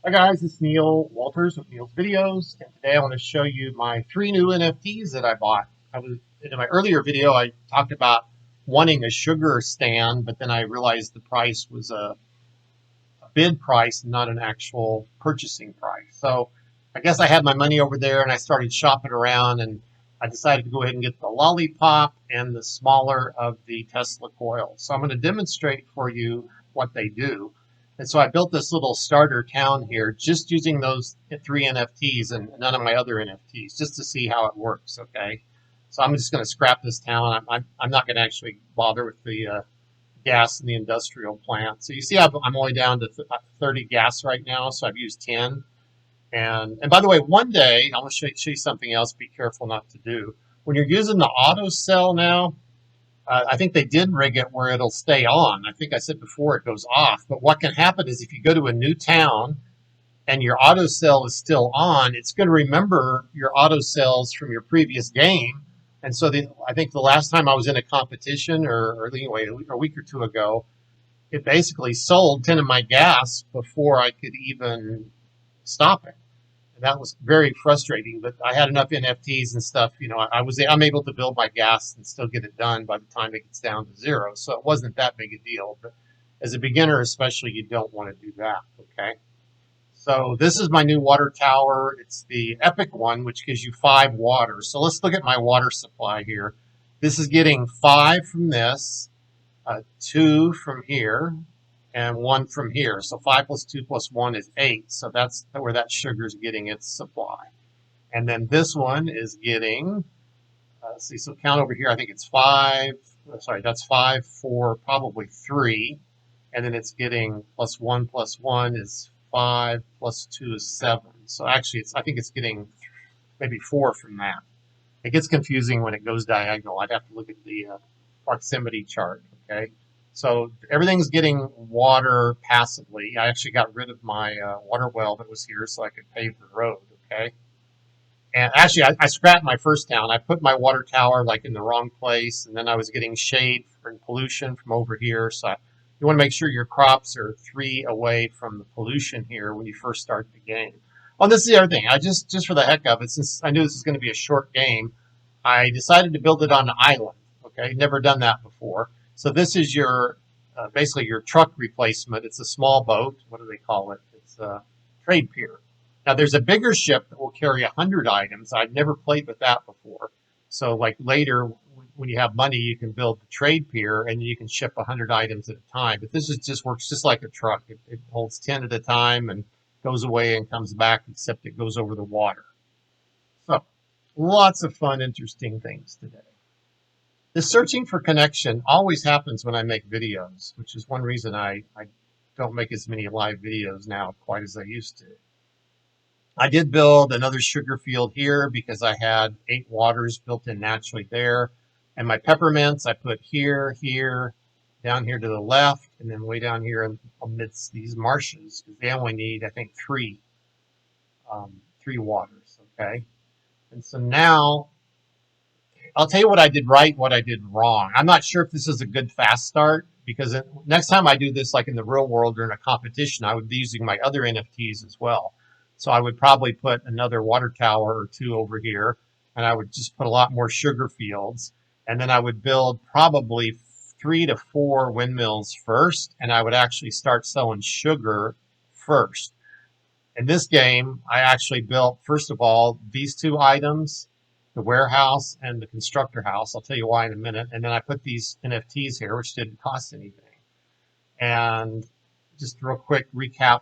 Hi guys, it's Neil Walters with Neil's Videos, and today I want to show you my 3 new NFTs that I bought. In my earlier video I talked about wanting a sugar stand, but then I realized the price was a bid price, not an actual purchasing price. So I guess I had my money over there and I started shopping around and I decided to go ahead and get the LolliPop and the smaller of the Tesla coil. So I'm going to demonstrate for you what they do. And so I built this little starter town here just using those 3 NFTs and none of my other NFTs just to see how it works, okay? So I'm just going to scrap this town. I'm not going to actually bother with the gas in the industrial plant. So you see I'm only down to 30 gas right now, so I've used 10. And by the way, one day, I want to show you something else be careful not to do. When you're using the auto cell now, I think they did rig it where it'll stay on. I think I said before it goes off. But what can happen is if you go to a new town and your auto cell is still on, it's going to remember your auto cells from your previous game. And so I think the last time I was in a competition, or anyway, a week or two ago, it basically sold 10 of my gas before I could even stop it. And that was very frustrating. But I had enough NFTs and stuff. I'm able to build my gas and still get it done by the time it gets down to zero. So it wasn't that big a deal. But as a beginner, especially, you don't want to do that. Okay. So this is my new water tower. It's the Epic one, which gives you 5 water. So let's look at my water supply here. This is getting 5 from this, 2 from here, and 1 from here. So 5 plus 2 plus 1 is 8. So that's where that sugar is getting its supply. And then this one is getting, let's see, so count over here. I think it's 5. Sorry, that's 5, 4, probably 3. And then it's getting plus 1 is 5, plus 2 is 7. So actually, I think it's getting maybe 4 from that. It gets confusing when it goes diagonal. I'd have to look at the proximity chart, okay? So everything's getting water passively. I actually got rid of my water well that was here so I could pave the road, okay? And actually, I scrapped my first town. I put my water tower like in the wrong place, and then I was getting shade and pollution from over here. So you want to make sure your crops are 3 away from the pollution here when you first start the game. Oh, this is the other thing. I just for the heck of it, since I knew this was going to be a short game, I decided to build it on an island. Okay, never done that before. So this is your basically your truck replacement. It's a small boat. What do they call it? It's a trade pier. Now there's a bigger ship that will carry 100 items. I've never played with that before. So like later when you have money, you can build the trade pier and you can ship 100 items at a time. But this just works just like a truck. It holds 10 at a time and goes away and comes back, except it goes over the water. So lots of fun, interesting things today. The searching for connection always happens when I make videos, which is one reason I don't make as many live videos now quite as I used to. I did build another sugar field here because I had 8 waters built in naturally there. And my peppermints I put here, here, down here to the left, and then way down here amidst these marshes, because they only need, I think, 3 waters, okay? And so now, I'll tell you what I did right, what I did wrong. I'm not sure if this is a good fast start, because next time I do this, like in the real world or in a competition, I would be using my other NFTs as well. So I would probably put another water tower or 2 over here, and I would just put a lot more sugar fields. And then I would build probably 3 to 4 windmills first, and I would actually start selling sugar first. In this game, I actually built, first of all, these 2 items, the warehouse and the constructor house. I'll tell you why in a minute. And then I put these NFTs here, which didn't cost anything. And just real quick recap,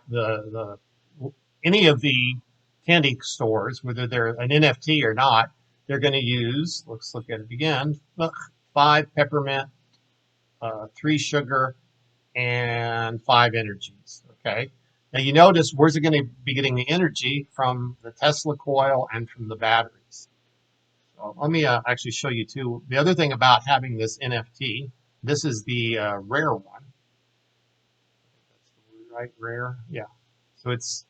any of the candy stores, whether they're an NFT or not, they're going to use, let's look at it again, 5 peppermint, 3 sugar, and 5 energies, okay? Now you notice, where's it going to be getting the energy? From the Tesla coil and from the batteries. So let me actually show you too. The other thing about having this NFT, this is the rare one. That's the right, rare, yeah. So it's,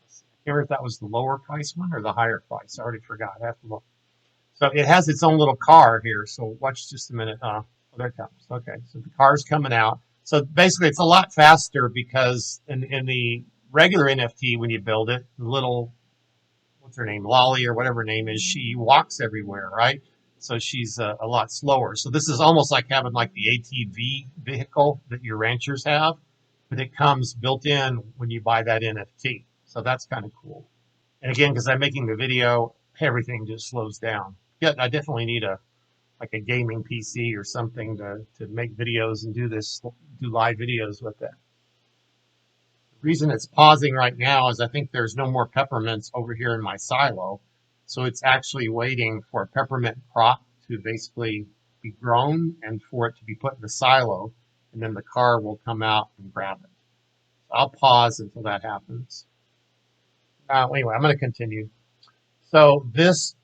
I can't remember if that was the lower price one or the higher price. I already forgot. I have to look. So it has its own little car here. So watch just a minute. Oh, there it comes. Okay, so the car's coming out. So basically, it's a lot faster because in the regular NFT, when you build it, the little, what's her name, Lolly or whatever her name is, she walks everywhere, right? So she's a lot slower. So this is almost like having like the ATV vehicle that your ranchers have, but it comes built in when you buy that NFT. So that's kind of cool. And again, because I'm making the video, everything just slows down. Yeah, I definitely need a like a gaming PC or something to make videos and do live videos with it. The reason it's pausing right now is I think there's no more peppermints over here in my silo. So it's actually waiting for a peppermint crop to basically be grown and for it to be put in the silo. And then the car will come out and grab it. So I'll pause until that happens. Anyway, I'm going to continue. So this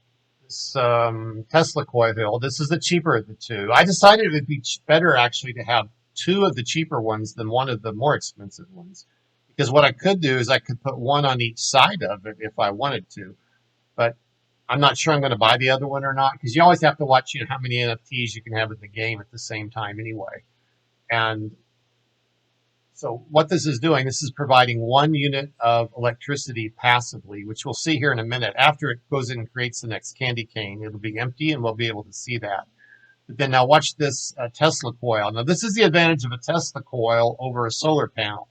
Tesla coil, this is the cheaper of the two. I decided it would be better actually to have two of the cheaper ones than one of the more expensive ones. Because what I could do is I could put one on each side of it if I wanted to. But I'm not sure I'm going to buy the other one or not. Because you always have to watch how many NFTs you can have in the game at the same time anyway. And so what this is doing, this is providing 1 unit of electricity passively, which we'll see here in a minute. After it goes in and creates the next candy cane, it'll be empty and we'll be able to see that. But then now watch this Tesla coil. Now this is the advantage of a Tesla coil over a solar panel.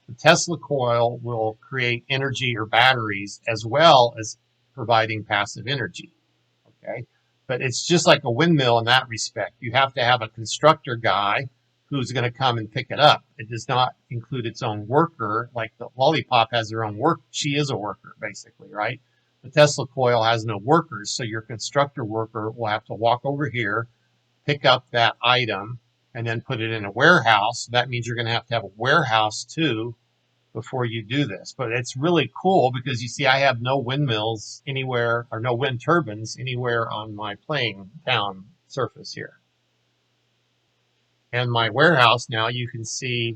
The Tesla coil will create energy or batteries as well as providing passive energy. Okay, but it's just like a windmill in that respect. You have to have a constructor guy who's going to come and pick it up. It does not include its own worker, like the LolliPop has her own work. She is a worker, basically, right? The Tesla coil has no workers, so your constructor worker will have to walk over here, pick up that item, and then put it in a warehouse. That means you're going to have a warehouse too before you do this. But it's really cool because you see I have no windmills anywhere or no wind turbines anywhere on my playing town surface here. And my warehouse now you can see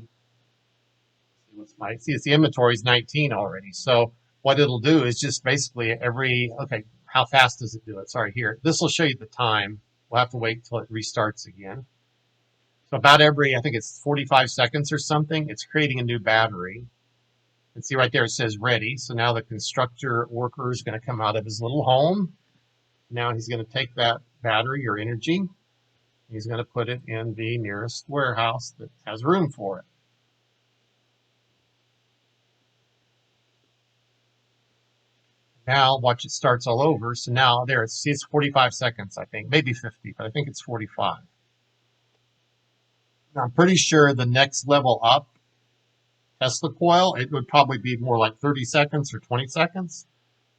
it's the inventory is 19 already. So what it'll do is just basically okay, how fast does it do it? Sorry, here. This will show you the time. We'll have to wait till it restarts again. So about every, I think it's 45 seconds or something, it's creating a new battery. And see right there it says ready. So now the constructor worker is going to come out of his little home. Now he's going to take that battery or energy. He's going to put it in the nearest warehouse that has room for it. Now watch it starts all over. So now there, see it's 45 seconds, I think, maybe 50, but I think it's 45. Now, I'm pretty sure the next level up, Tesla coil, it would probably be more like 30 seconds or 20 seconds,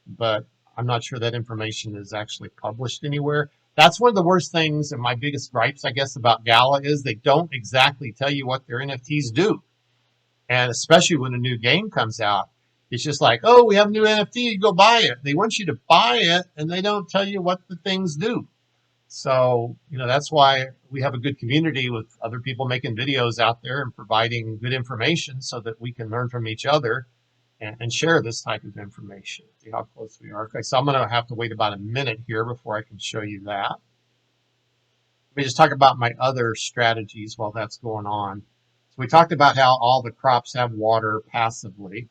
but I'm not sure that information is actually published anywhere. That's one of the worst things and my biggest gripes, I guess, about Gala is they don't exactly tell you what their NFTs do. And especially when a new game comes out, it's just like, oh, we have a new NFT, you go buy it. They want you to buy it and they don't tell you what the things do. So, that's why we have a good community with other people making videos out there and providing good information so that we can learn from each other and share this type of information. See how close we are. Okay, so I'm going to have to wait about a minute here before I can show you that. Let me just talk about my other strategies while that's going on. So we talked about how all the crops have water passively.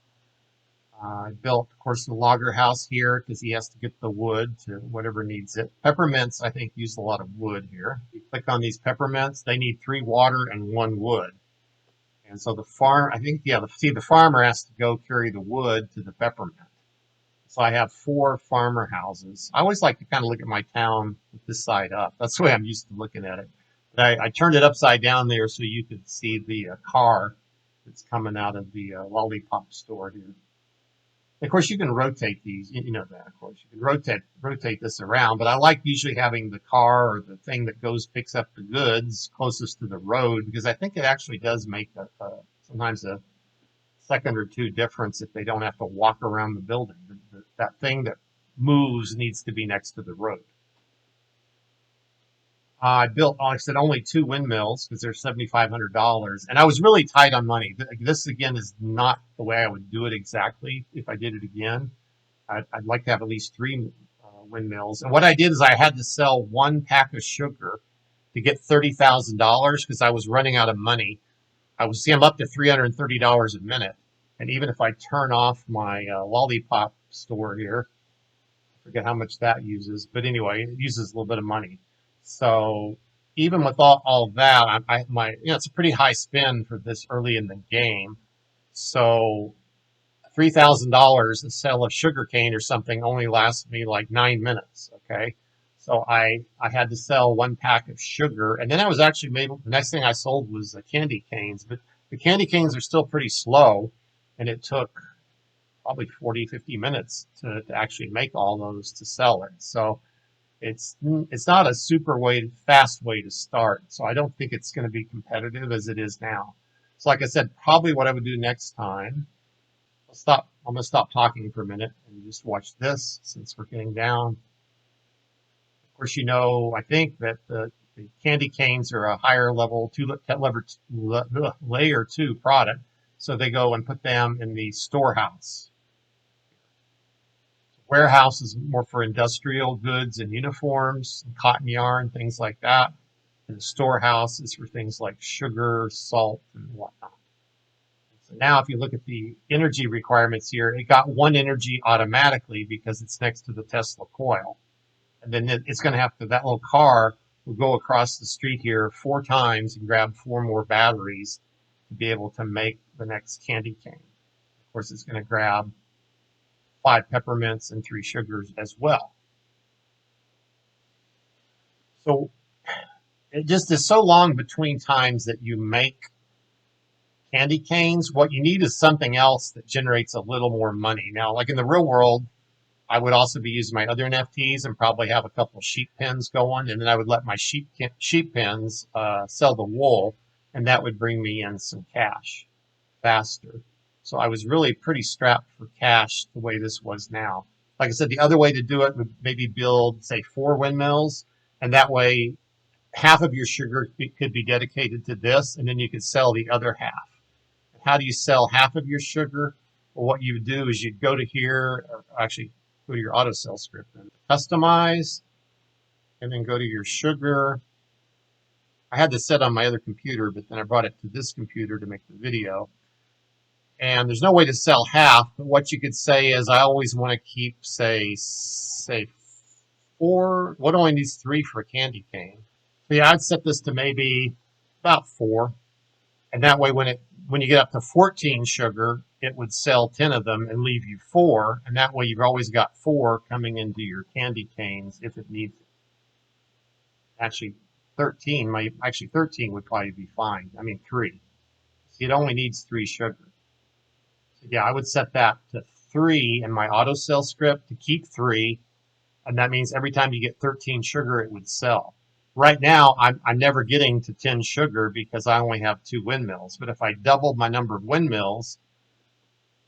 I built, of course, the logger house here because he has to get the wood to whatever needs it. Peppermints, I think, use a lot of wood here. If you click on these peppermints, they need 3 water and 1 wood. And so the farmer has to go carry the wood to the peppermint. So I have 4 farmer houses. I always like to kind of look at my town with this side up. That's the way I'm used to looking at it. But I turned it upside down there so you could see the car that's coming out of the LolliPop store here. Of course, you can rotate these. You know that, of course. You can rotate this around, but I like usually having the car or the thing that picks up the goods closest to the road because I think it actually does make sometimes a second or two difference if they don't have to walk around the building. That thing that moves needs to be next to the road. I built, like I said, only 2 windmills because they're $7,500, and I was really tight on money. This again is not the way I would do it exactly if I did it again. I'd like to have at least 3 windmills. And what I did is I had to sell 1 pack of sugar to get $30,000 because I was running out of money. I'm up to $330 a minute, And even if I turn off my LolliPop store here, I forget how much that uses, but anyway, it uses a little bit of money. So even with all of that, it's a pretty high spend for this early in the game. So $3,000 a sale of sugar cane or something only lasts me like 9 minutes. Okay. So I had to sell one pack of sugar, and then I was actually maybe the next thing I sold was the candy canes, but the candy canes are still pretty slow, and it took probably 40, 50 minutes to actually make all those to sell it. So it's not a super fast way to start. So I don't think it's going to be competitive as it is now. So like I said, probably what I would do next time. I'm going to stop talking for a minute and just watch this since we're getting down. Of course, I think that the candy canes are a higher level layer 2 product. So they go and put them in the storehouse. Warehouse is more for industrial goods and uniforms, and cotton yarn, things like that. And the storehouse is for things like sugar, salt, and whatnot. So now if you look at the energy requirements here, it got 1 energy automatically because it's next to the Tesla coil. And then it's going to that little car will go across the street here 4 times and grab 4 more batteries to be able to make the next candy cane. Of course, it's going to grab 5 peppermints and 3 sugars as well. So it just is so long between times that you make candy canes. What you need is something else that generates a little more money. Now, like in the real world, I would also be using my other NFTs and probably have a couple of sheep pens going, and then I would let my sheep pens sell the wool, and that would bring me in some cash faster. So I was really pretty strapped for cash the way this was now. Like I said, the other way to do it would maybe build, say, 4 windmills, and that way half of your sugar could be dedicated to this, and then you could sell the other half. How do you sell half of your sugar? Well, what you would do is you'd go to here, or actually go to your auto sell script and customize, and then go to your sugar. I had this set on my other computer, but then I brought it to this computer to make the video. And there's no way to sell half, but what you could say is I always want to keep, say 4. What only needs 3 for a candy cane? So yeah, I'd set this to maybe about 4. And that way when you get up to 14 sugar, it would sell 10 of them and leave you 4. And that way you've always got 4 coming into your candy canes if it needs it. Actually, 13 would probably be fine. I mean, 3. See, it only needs 3 sugar. So yeah, I would set that to 3 in my auto sell script to keep 3. And that means every time you get 13 sugar, it would sell. Right now, I'm never getting to 10 sugar because I only have 2 windmills. But if I doubled my number of windmills,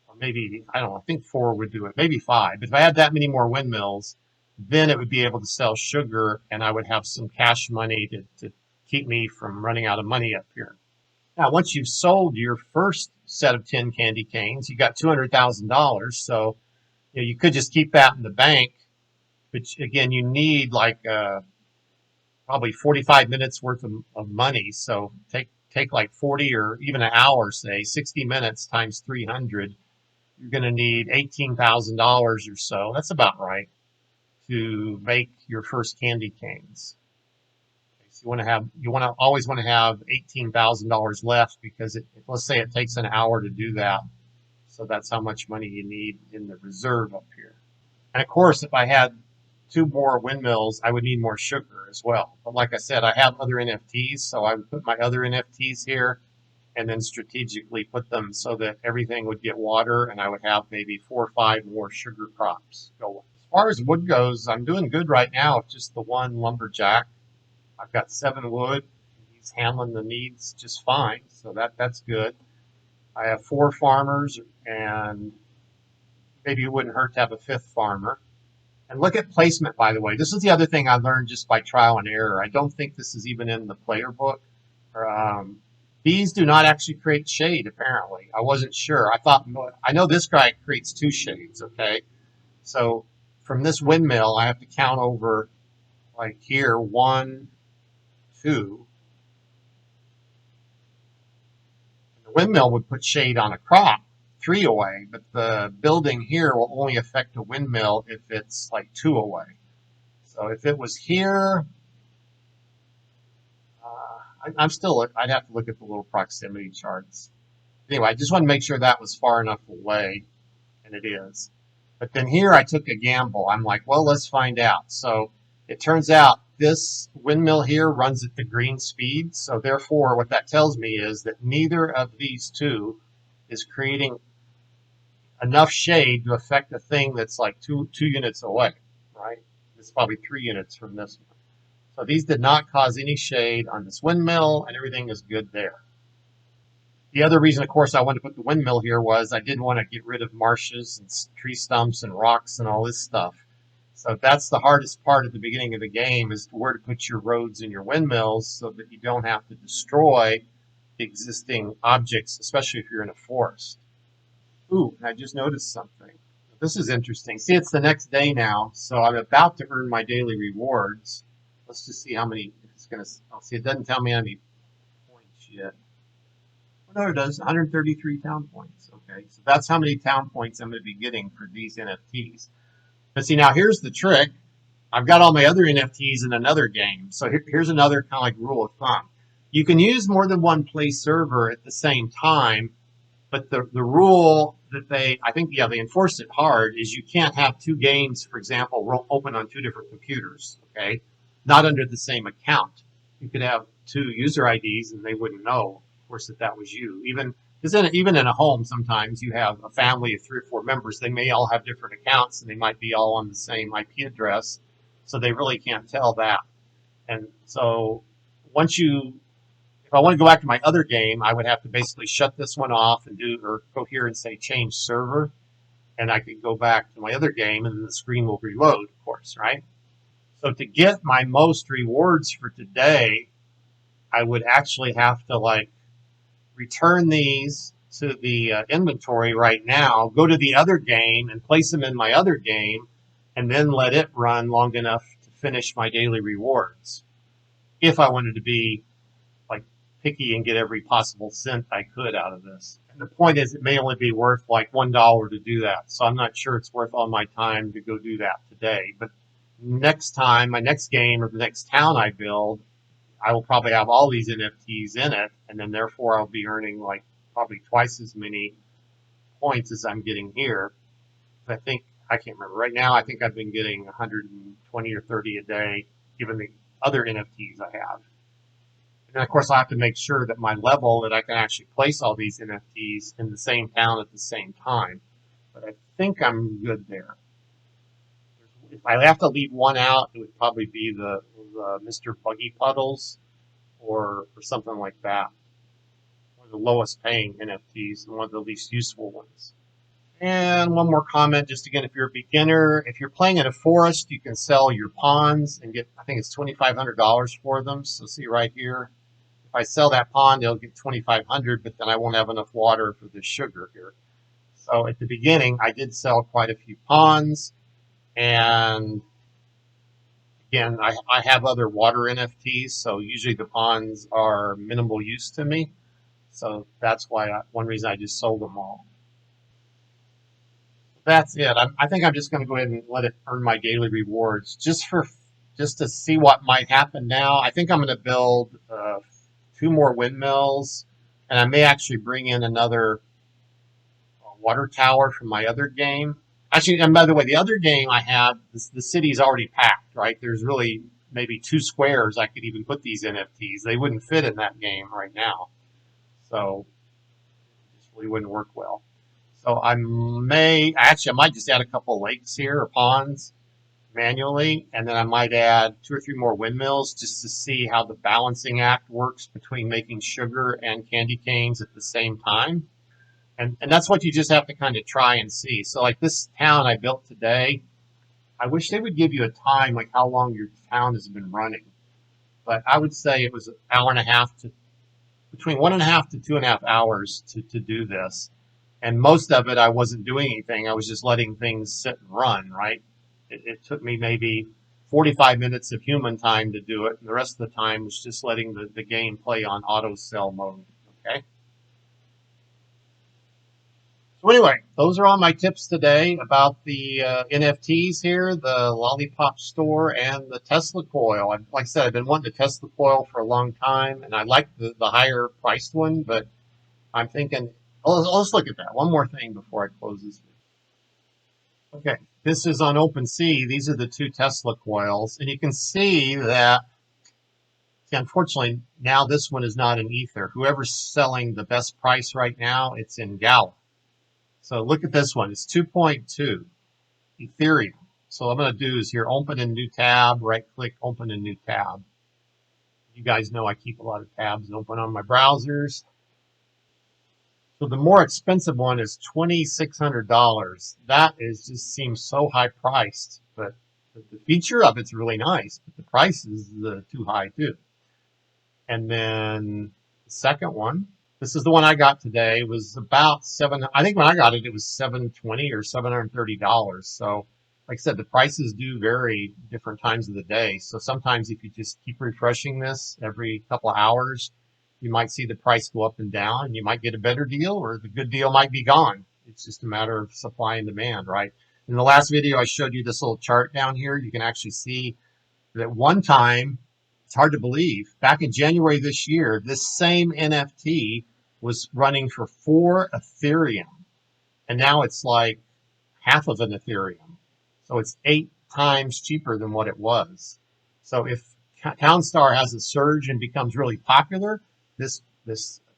or maybe, I don't know, I think 4 would do it, maybe 5. But if I had that many more windmills, then it would be able to sell sugar, and I would have some cash money to keep me from running out of money up here. Now, once you've sold your first set of 10 candy canes, you got $200,000. So you could just keep that in the bank. But again, you need like probably 45 minutes worth of money. So take like 40 or even an hour, say 60 minutes times 300. You're going to need $18,000 or so. That's about right to make your first candy canes. So you always want to have $18,000 left because let's say it takes an hour to do that. So that's how much money you need in the reserve up here. And of course, if I had 2 more windmills, I would need more sugar as well. But like I said, I have other NFTs, so I would put my other NFTs here and then strategically put them so that everything would get water, and I would have maybe 4 or 5 more sugar crops going. As far as wood goes, I'm doing good right now with just the one lumberjack. I've got 7 wood. He's handling the needs just fine, so that's good. I have 4 farmers, and maybe it wouldn't hurt to have a 5th farmer. And look at placement, by the way. This is the other thing I learned just by trial and error. I don't think this is even in the player book. These do not actually create shade, apparently. I wasn't sure. I know this guy creates 2 shades, okay? So from this windmill, I have to count over, like here, 1, 2. And the windmill would put shade on a crop 3 away, but the building here will only affect a windmill if it's like 2 away. So if it was here, I'd have to look at the little proximity charts. Anyway, I just want to make sure that was far enough away, and it is. But then here I took a gamble. I'm like, well, let's find out. So it turns out this windmill here runs at the green speed. So therefore, what that tells me is that neither of these two is creating enough shade to affect a thing that's like two units away, right? It's probably 3 units from this one. So these did not cause any shade on this windmill, and everything is good there. The other reason, of course, I wanted to put the windmill here was I didn't want to get rid of marshes and tree stumps and rocks and all this stuff. So that's the hardest part at the beginning of the game, is where to put your roads and your windmills so that you don't have to destroy existing objects, especially if you're in a forest. Ooh, I just noticed something. This is interesting. See, it's the next day now, so I'm about to earn my daily rewards. Let's just see how many it's going to. Oh, see, it doesn't tell me how many points yet. No, it does. 133 town points. Okay, so that's how many town points I'm going to be getting for these NFTs. But see, now here's the trick. I've got all my other NFTs in another game. So here's another kind of like rule of thumb. You can use more than one play server at the same time, but the rule that they enforced it hard is you can't have 2 games, for example, open on 2 different computers, okay? Not under the same account. You could have 2 user IDs and they wouldn't know, of course, that was you. Even in a home, sometimes you have a family of 3 or 4 members. They may all have different accounts and they might be all on the same IP address, so they really can't tell that. And so if I want to go back to my other game, I would have to basically shut this one off and go here and say change server, and I could go back to my other game and the screen will reload, of course, right? So to get my most rewards for today, I would actually have to like return these to the inventory right now, go to the other game and place them in my other game, and then let it run long enough to finish my daily rewards. If I wanted to be like picky and get every possible cent I could out of this. And the point is, it may only be worth like $1 to do that. So I'm not sure it's worth all my time to go do that today. But next time, my next game or the next town I build, I will probably have all these NFTs in it, and then therefore I'll be earning like probably twice as many points as I'm getting here. I can't remember. Right now, I think I've been getting 120 or 30 a day, given the other NFTs I have. And then, of course, I have to make sure that my level, that I can actually place all these NFTs in the same town at the same time. But I think I'm good there. If I have to leave one out, it would probably be the Mr. Buggy Puddles or something like that. One of the lowest paying NFTs and one of the least useful ones. And one more comment, just again, if you're a beginner, if you're playing in a forest, you can sell your ponds and get, I think it's $2,500 for them. So see right here, if I sell that pond, they'll get $2,500, but then I won't have enough water for the sugar here. So at the beginning, I did sell quite a few ponds. And again, I have other water NFTs, so usually the ponds are minimal use to me. So that's why one reason I just sold them all. That's it. I think I'm just going to go ahead and let it earn my daily rewards just to see what might happen now. I think I'm going to build 2 more windmills, and I may actually bring in another water tower from my other game. Actually, and by the way, the other game I have, the city's already packed, right? There's really maybe 2 squares I could even put these NFTs. They wouldn't fit in that game right now. So it just really wouldn't work well. So I might just add a couple lakes here or ponds manually, and then I might add 2 or 3 more windmills just to see how the balancing act works between making sugar and candy canes at the same time. And that's what you just have to kind of try and see. So like this town I built today, I wish they would give you a time, like how long your town has been running. But I would say it was an hour and a half to between 1.5 to 2.5 hours to do this. And most of it, I wasn't doing anything. I was just letting things sit and run, right? It took me maybe 45 minutes of human time to do it. And the rest of the time was just letting the game play on auto sell mode, okay? So anyway, those are all my tips today about the NFTs here, the LolliPop store, and the Tesla coil. Like I said, I've been wanting the Tesla coil for a long time, and I like the higher priced one, but I'm thinking, let's look at that. One more thing before I close this video. Okay, this is on OpenSea. These are the two Tesla coils, and you can see that, unfortunately, now this one is not in Ether. Whoever's selling the best price right now, it's in Gala. So look at this one. It's 2.2 Ethereum. So what I'm going to do is here, open a new tab, right click, open a new tab. You guys know I keep a lot of tabs open on my browsers. So the more expensive one is $2,600. That is just seems so high priced, but the feature of it's really nice, but the price is too high too. And then the second one, this is the one I got today, was about I think when I got it, it was $720 or $730. So like I said, the prices do vary different times of the day. So sometimes if you just keep refreshing this every couple of hours, you might see the price go up and down, and you might get a better deal, or the good deal might be gone. It's just a matter of supply and demand, right? In the last video, I showed you this little chart down here. You can actually see that one time, it's hard to believe, back in January this year, this same NFT was running for 4 Ethereum. And now it's like half of an Ethereum. So it's 8 times cheaper than what it was. So if Townstar has a surge and becomes really popular, this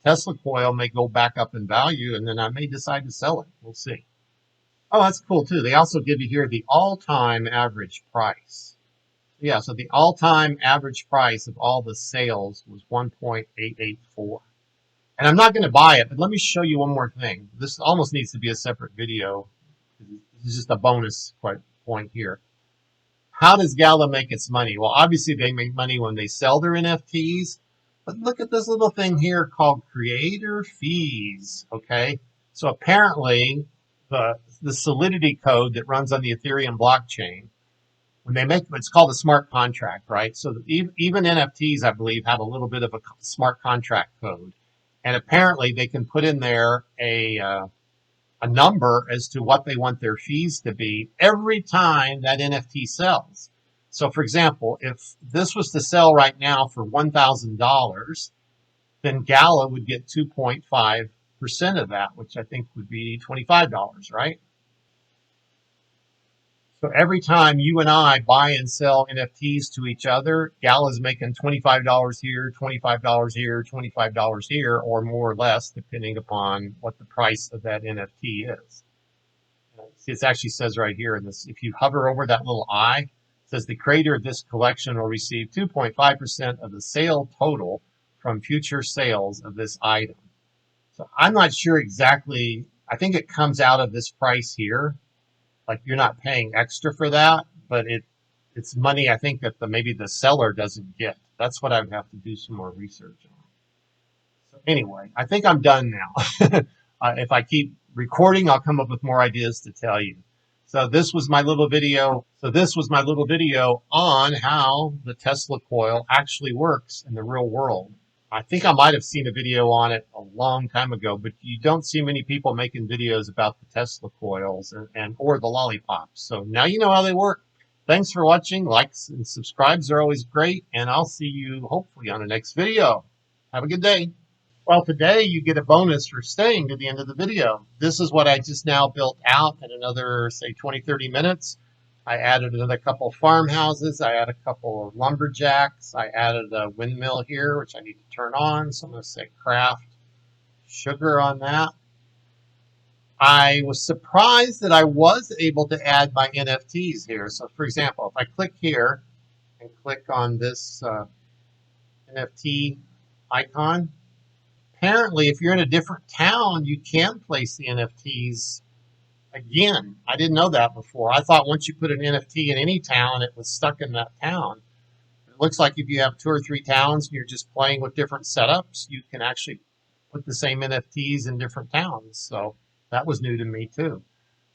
Tesla coil may go back up in value, and then I may decide to sell it. We'll see. Oh, that's cool too. They also give you here the all-time average price. Yeah, so the all-time average price of all the sales was 1.884. And I'm not going to buy it, but let me show you one more thing. This almost needs to be a separate video. This is just a bonus point here. How does Gala make its money? Well, obviously they make money when they sell their NFTs, but look at this little thing here called creator fees, okay? So apparently the Solidity code that runs on the Ethereum blockchain, when they make, it's called a smart contract, right? So even NFTs, I believe, have a little bit of a smart contract code. And apparently they can put in there a number as to what they want their fees to be every time that NFT sells. So for example, if this was to sell right now for $1,000, then Gala would get 2.5% of that, which I think would be $25, right? So every time you and I buy and sell NFTs to each other, Gala's making $25 here, $25 here, $25 here, or more or less, depending upon what the price of that NFT is. See, it actually says right here in this, if you hover over that little I, it says the creator of this collection will receive 2.5% of the sale total from future sales of this item. So I'm not sure exactly, I think it comes out of this price here. Like you're not paying extra for that, but it's money I think that maybe the seller doesn't get. That's what I would have to do some more research on. So anyway, I think I'm done now. If I keep recording, I'll come up with more ideas to tell you. So this was my little video. On how the Tesla coil actually works in the real world. I think I might have seen a video on it a long time ago, but you don't see many people making videos about the Tesla coils or the LolliPops. So now you know how they work. Thanks for watching. Likes and subscribes are always great, and I'll see you hopefully on the next video. Have a good day. Well, today you get a bonus for staying to the end of the video. This is what I just now built out in another, say, 20, 30 minutes. I added another couple of farmhouses. I added a couple of lumberjacks. I added a windmill here, which I need to turn on. So I'm going to say craft sugar on that. I was surprised that I was able to add my NFTs here. So for example, if I click here and click on this NFT icon, apparently if you're in a different town, you can place the NFTs again. I didn't know that before. I thought once you put an NFT in any town, it was stuck in that town. It looks like if you have 2 or 3 towns and you're just playing with different setups, you can actually put the same NFTs in different towns. So that was new to me too.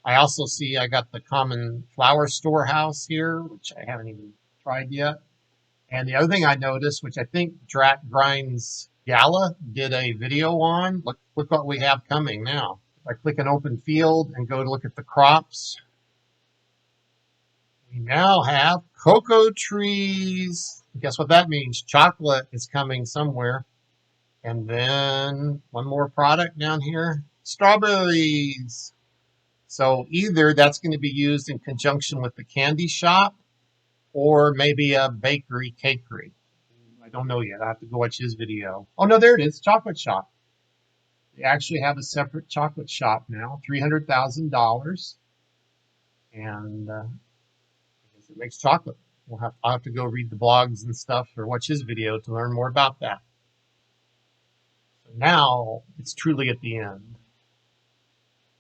I also see I got the Common Flower Storehouse here, which I haven't even tried yet. And the other thing I noticed, which I think Grinds Gala did a video on, look what we have coming now. If I click an open field and go to look at the crops, we now have cocoa trees. Guess what that means? Chocolate is coming somewhere. And then one more product down here, strawberries. So either that's going to be used in conjunction with the candy shop or maybe a bakery cakery. I don't know yet. I have to go watch his video. Oh no, there it is, chocolate shop. They actually have a separate chocolate shop now, $300,000, and I guess it makes chocolate. I'll have to go read the blogs and stuff or watch his video to learn more about that. So now it's truly at the end.